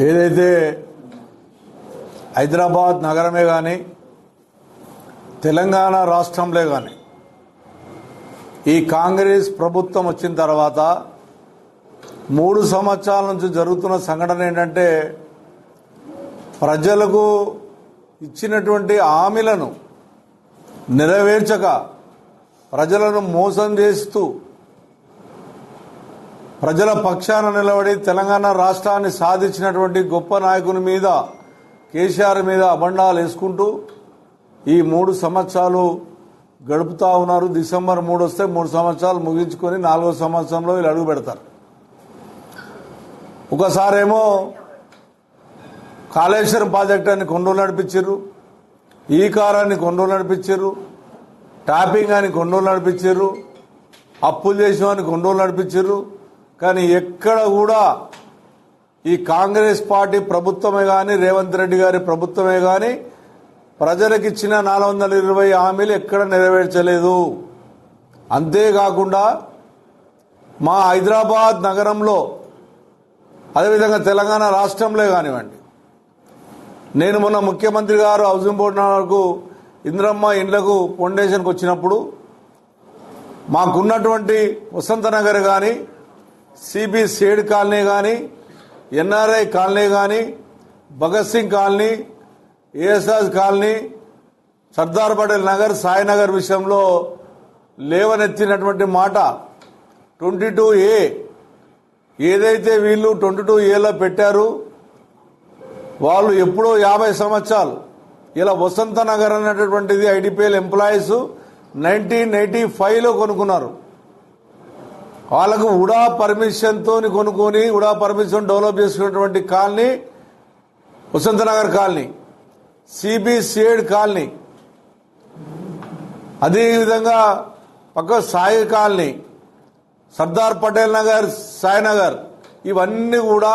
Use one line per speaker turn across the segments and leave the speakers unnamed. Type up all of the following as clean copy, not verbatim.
ఏదైతే హైదరాబాద్ నగరమే కానీ తెలంగాణ రాష్ట్రంలో కానీ ఈ కాంగ్రెస్ ప్రభుత్వం వచ్చిన తర్వాత 3 సంవత్సరాల నుంచి జరుగుతున్న సంఘటన ఏంటంటే ప్రజలకు ఇచ్చినటువంటి హామీలను నెరవేర్చక ప్రజలను మోసం చేస్తూ ప్రజల పక్షాన నిలబడి తెలంగాణ రాష్ట్రాన్ని సాధించినటువంటి గొప్ప నాయకుని మీద కేసీఆర్ మీద అబండాలు వేసుకుంటూ ఈ 3 సంవత్సరాలు గడుపుతా ఉన్నారు. డిసెంబర్ 3 వస్తే 3 సంవత్సరాలు ముగించుకొని 4వ సంవత్సరంలో వీళ్ళు అడుగు పెడతారు. ఒకసారేమో కాళేశ్వరం ప్రాజెక్టు అని కొన్ని రోజులు నడిపించారు, ఈ కారాన్ని కొన్ని రోజులు నడిపించారు, ట్యాపింగ్ అని కొన్ని రోజులు నడిపించారు, అప్పులు చేసామని కొన్ని రోజులు నడిపించారు. కానీ ఎక్కడ కూడా ఈ కాంగ్రెస్ పార్టీ ప్రభుత్వమే కానీ రేవంత్ రెడ్డి గారి ప్రభుత్వమే కానీ ప్రజలకు ఇచ్చిన 420 హామీలు ఎక్కడ నెరవేర్చలేదు. అంతేకాకుండా మా హైదరాబాద్ నగరంలో అదేవిధంగా తెలంగాణ రాష్ట్రంలో కానివ్వండి, నేను మొన్న ముఖ్యమంత్రి గారు హౌసింగ్ బోర్డు వరకు ఇంద్రమ్మ ఇండ్లకు ఫౌండేషన్కి వచ్చినప్పుడు మాకున్నటువంటి వసంత నగర్ కానీ, సిబి సేడ్ కాలనీ కానీ, ఎన్ఆర్ఐ కాలనీ కానీ, Bhagat Singh colony, ASR colony, Sardar Patel Nagar, Sainagar విషయంలో లేవనెత్తినటువంటి మాట 22A ఏదైతే వీళ్ళు 22Aలో పెట్టారు, వాళ్ళు ఎప్పుడో 50 సంవత్సరాలు ఇలా వసంత నగర్ అనేటటువంటిది ఐడిపిఎల్ ఎంప్లాయీస్ 1985లో కొనుక్కున్నారు. వాళ్ళకు ఉడా పర్మిషన్తో కొనుక్కొని ఉడా పర్మిషన్ డెవలప్ చేసుకున్నటువంటి colony Vasantha Nagar colony, CB సేడ్ కాలనీ, అదేవిధంగా పక్క సాయి కాలనీ, సర్దార్ పటేల్ నగర్, సాయినగర్, ఇవన్నీ కూడా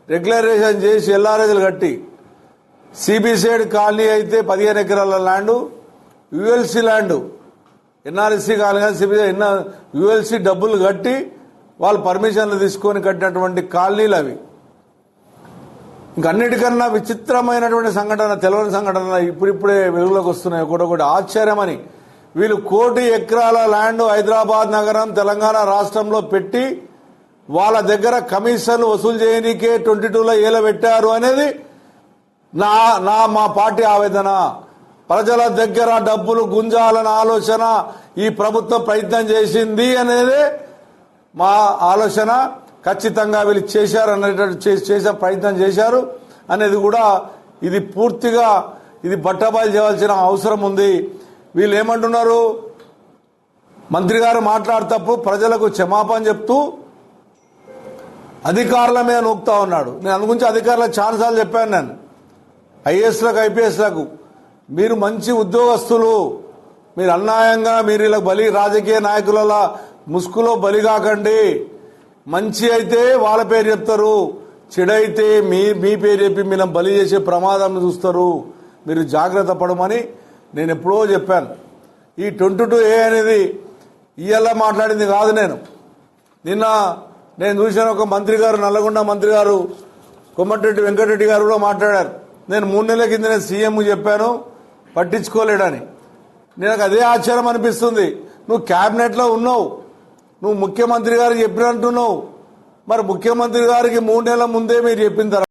రెగ్యులరైజేషన్ చేసి ఎల్ఆర్ఎస్లు కట్టి సిబి సేడ్ కాలనీ అయితే 15 ఎకరాల ల్యాండ్, యుఎల్సి ల్యాండ్, ఎన్ఆర్ఎస్సీ కాలనీ కానీ సిబి యుఎల్సి డబ్బులు కట్టి వాళ్ళు పర్మిషన్లు తీసుకొని కట్టినటువంటి కాలనీలు అవి. ఇంకన్నిటికన్నా విచిత్రమైనటువంటి సంఘటన, తెలియని సంఘటన ఇప్పుడిప్పుడే వెలుగులోకి వస్తున్నాయి. ఒకటి ఆశ్చర్యమని వీళ్ళు 1 కోటి ఎకరాల ల్యాండ్ హైదరాబాద్ నగరం తెలంగాణ రాష్ట్రంలో పెట్టి వాళ్ళ దగ్గర కమిషన్లు వసూలు చేయడానికే 22లో ఏలో పెట్టారు అనేది మా పార్టీ ఆవేదన. ప్రజల దగ్గర డబ్బులు గుంజాలన్న ఆలోచన ఈ ప్రభుత్వం ప్రయత్నం చేసింది అనేది మా ఆలోచన. ఖచ్చితంగా వీళ్ళు చేశారు చేసే ప్రయత్నం చేశారు అనేది కూడా ఇది పూర్తిగా ఇది బట్టబయలు చేయాల్సిన అవసరం ఉంది. వీళ్ళు ఏమంటున్నారు, మంత్రి గారు మాట్లాడేటప్పుడు ప్రజలకు క్షమాపణ చెప్తూ అధికారుల మీద నూపుతా ఉన్నాడు. నేను అందు గురించి అధికారులకు చాలాసార్లు చెప్పాను. నేను ఐఏఎస్లకు ఐపీఎస్లకు మీరు మంచి ఉద్యోగస్తులు, మీరు అన్యాయంగా మీరు ఇలా రాజకీయ నాయకుల ముసుగులో బలి కాకండి. మంచి అయితే వాళ్ళ పేరు చెప్తారు, చెడైతే మీ పేరు చెప్పి మీరు బలి చేసే ప్రమాదం చూస్తారు. మీరు జాగ్రత్త పడమని నేను ఎప్పుడో చెప్పాను. ఈ 22A అనేది ఇయ్యాల మాట్లాడింది కాదు. నేను చూశాను ఒక మంత్రి గారు, నల్లగొండ మంత్రి గారు కొమ్మటిరెడ్డి వెంకటరెడ్డి గారు కూడా మాట్లాడారు. నేను 3 నెలల కిందనే సీఎం చెప్పాను, పట్టించుకోలేడని. నాకు అదే ఆశ్చర్యం అనిపిస్తుంది. నువ్వు క్యాబినెట్లో ఉన్నావు, నువ్వు ముఖ్యమంత్రి గారికి చెప్పినట్టున్నావు, మరి ముఖ్యమంత్రి గారికి 3 నెలల ముందే మీరు చెప్పిన తర్వాత